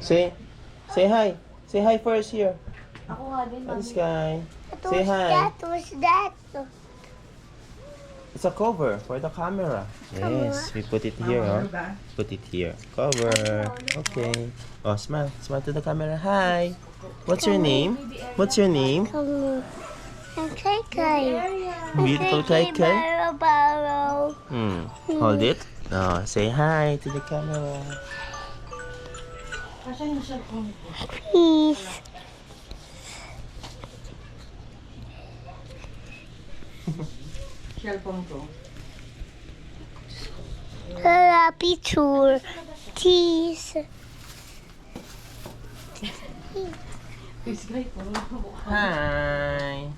Say hi. Say hi first here. Ako nga din, Ate Mami. Sky. Say hi. What's that? It's a cover for the camera. Yes, we put it here, huh? Put it here. Cover. Okay. Oh, smile. Smile to the camera. Hi. What's your name? What's your name? Beautiful Kai Kai. Barrow. Hold it. Oh, say hi to the camera. Please. Cellphone ko. Happy tour. Tease. Hi.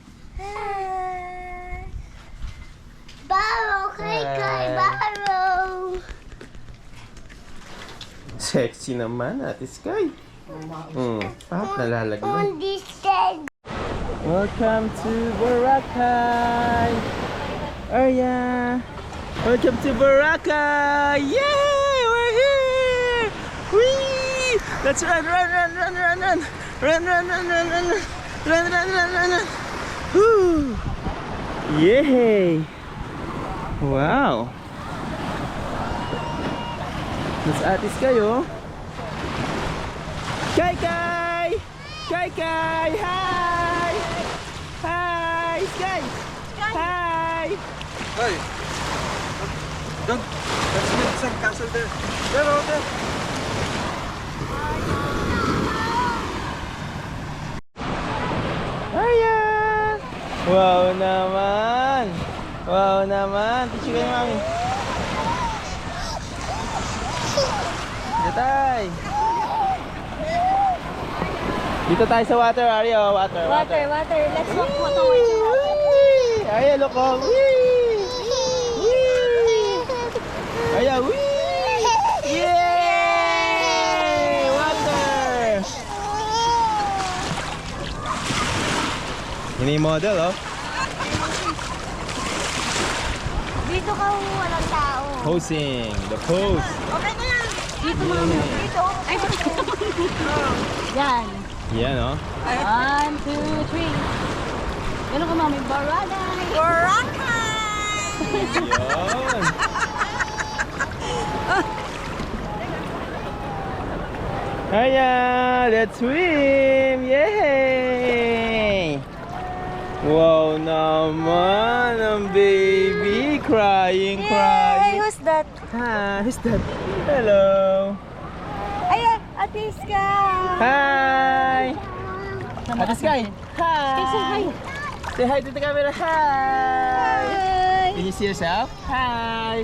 Barrow, Kai, Barrow. Sexy naman, Ate Sky. Nalalaglag. On this side. Welcome to Boracay. Oh yeah. Welcome to Boracay. Yay! We're here. Whee! Let's run. Run. Woo! Yay! Wow. Mas atis kayo. Kai! Hi! Hi! Sky! Hi! Hey! Don't! Let's make some castle there. There, over there. Ayan! Wow naman! Wow naman! Teach kayo, Mami. Dito tayo sa water, Arya. Water. Water. Let's walk po towards the water. Arya, look oh. Arya, Yay! Water! Yun yung model, oh. Dito ka walang tao. Posing. The pose. Okay na yan. Dito, Mami. Dito. Ay, dito. Yan. Yan, oh. 1, 2, 3. Ganun ka, Mami. Boracay. Yun. Hiya! Let's swim! Yay! Wow naman ang baby! Crying! Who's that? Hi! Who's that? Hello! Ayan, Ate Sky. Hi! Ate Sky! Hi! Say hi. Say hi to the camera! Hi! Can you see yourself? Hi!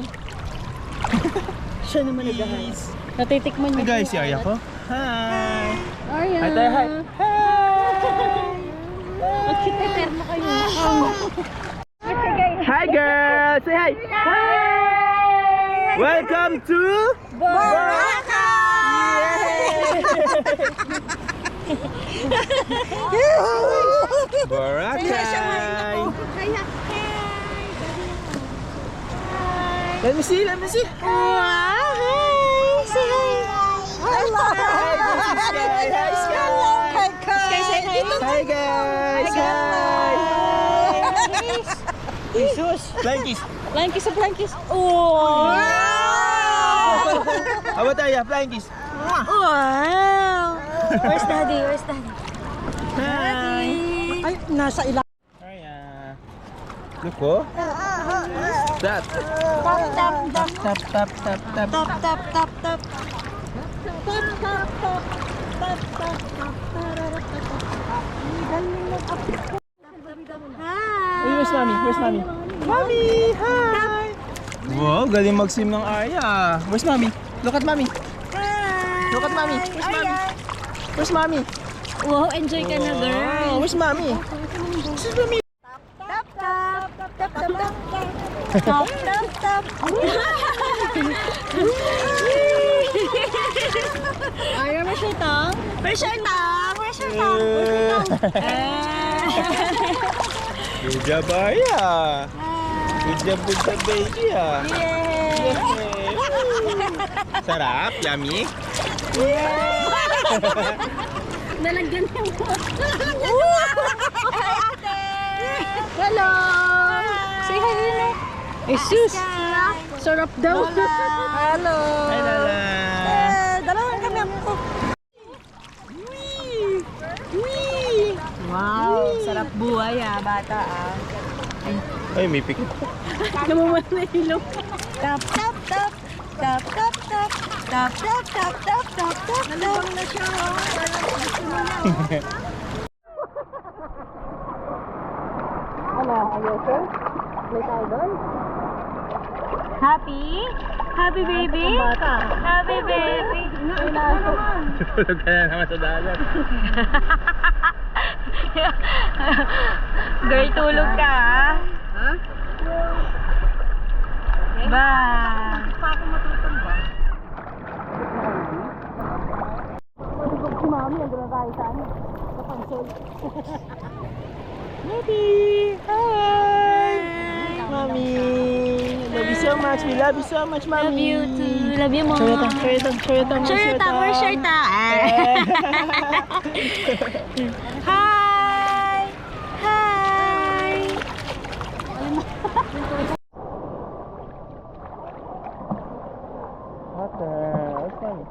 Siya naman nag-hi. Natitikman niya. Guys, si Arya ko. Hi! Arya. Hi tayo, hi! Hi! Ang cute na termo kayo. Hi girls! Say hi! Hi! Welcome to Boracay! Let me see! Wow. Say hi. Hello. Hi guys! Hi! Jesus. Flying kiss! Flying kiss. Oh. How about Arya? Flying kiss! Wow. Where's Daddy? Hi! Ay, nasa ilang. Arya! Look oh! That! Tap! Hey, where's Mami? Mami! Hi! Wow, galing mag-swim ng Arya. Where's Mami? Look at Mami. Where's Mami? Wow, enjoy ka na, girl. Wow, where's Mami? Tap. Ayaw mo siya tang? Where's your tongue? Good job, Arya. Good job, baby, ah. Yay! Sarap, yummy. Yay! Nalagyan niya mo. Hello! Say hi, Lino. Jesus! Sarap daw. Hello! Hi, Lala. Dalawa kami ako. Wow! Sarap buhay bata Ay, may pikit. Namuman na ilong. Tap, tap, tap. Tap, tap, tap. Tap, tap, tap, tap, tap, tap. Nalibang na siya, Ano, ayoko? Play tayo doon? Happy? Happy baby? Happy baby? Tulog ka na naman sa dagat. Girl, tulog ka ha? Ba? Pa ako matutong ba? Matutong si mami, nandun na tayo sa ano? Sa pansol. Baby! Hi! Mommy! Love you so much. We love you so much, Mommy. Love you too. Love you, Mom. We're shirta. Hi! Hi! What the? What's funny?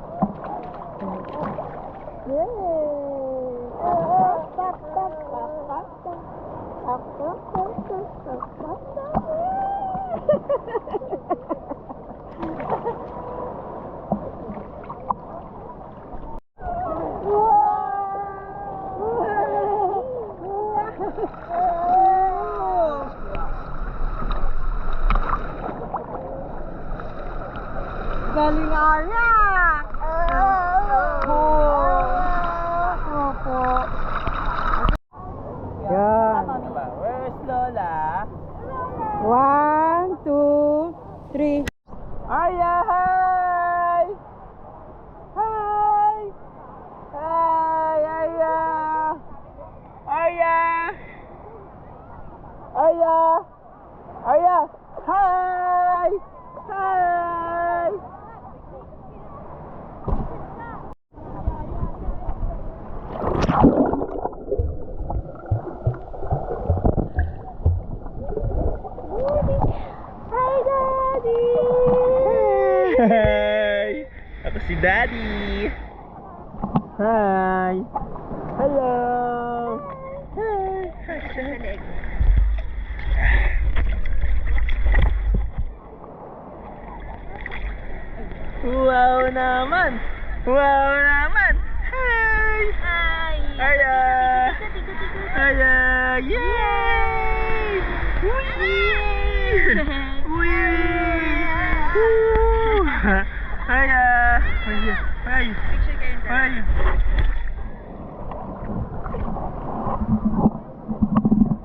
Galing Ara! Opo. Yan. Where's Lola? 1, 2, 3. Arya, hi! Hi! Hi, Arya! Arya! Arya! Arya! Hi! Hi! Hi, Daddy! Hi! Ako si Daddy! Hi! Hello! Hi! Wow naman! Wow naman! Hi! Hi! Arya! Arya! Yay! Whee! Whee! Woo! Arya! Arya! Arya! Arya!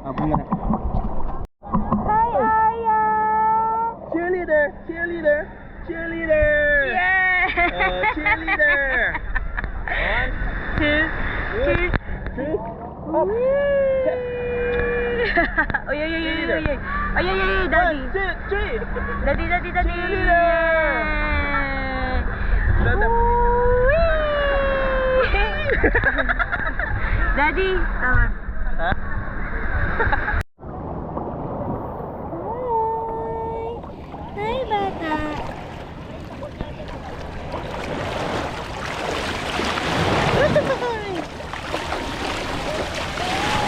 Abang na. Hi, Arya! Cheerleader! Cheerleader! Cheerleader! Yeah! Cheerleader! 1, 2, 3, up! Oy, oy, oy, oy, oy. Oy, oy, oy, Daddy. 1, 2, 3! Daddy, Daddy, Daddy. Cheerleader! Daddy, tama. Ha? Hi, bata.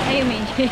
Ay, Mindy.